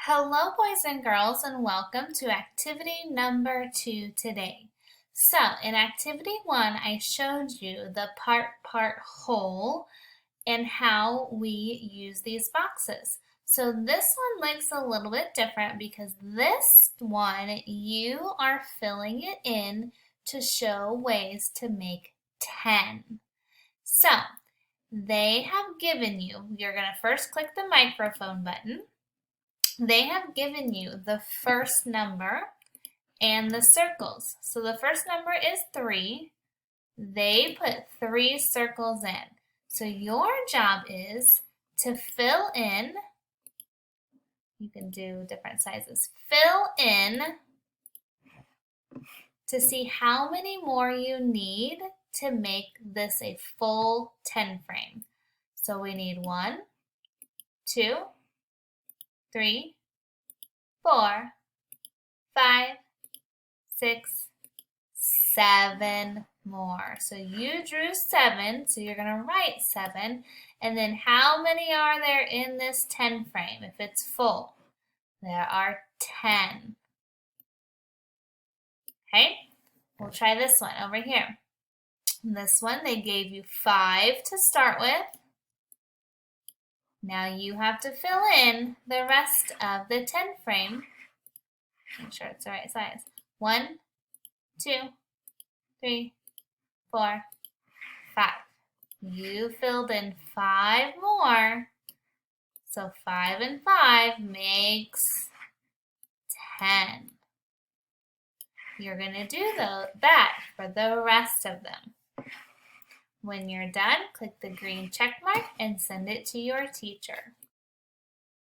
Hello, boys and girls, and welcome to activity number 2 today. So, in activity 1, I showed you the part whole and how we use these boxes. So this one looks a little bit different because this one, you are filling it in to show ways to make 10. So, they have given you, you're going to first click the microphone button. They have given you the first number and the circles. So the first number is 3. They put 3 circles in. So your job is to fill in, you can do different sizes, fill in to see how many more you need to make this a full 10 frame. So we need 1, 2, 3, 4, 5, 6, 7 more. So you drew 7, so you're going to write 7. And then how many are there in this 10 frame if it's full? There are 10. Okay, we'll try this one over here. This one, they gave you 5 to start with. Now you have to fill in the rest of the 10 frame. Make sure it's the right size. 1, 2, 3, 4, 5. You filled in 5 more. So 5 and 5 makes 10. You're going to do that for the rest of them. When you're done, click the green check mark and send it to your teacher.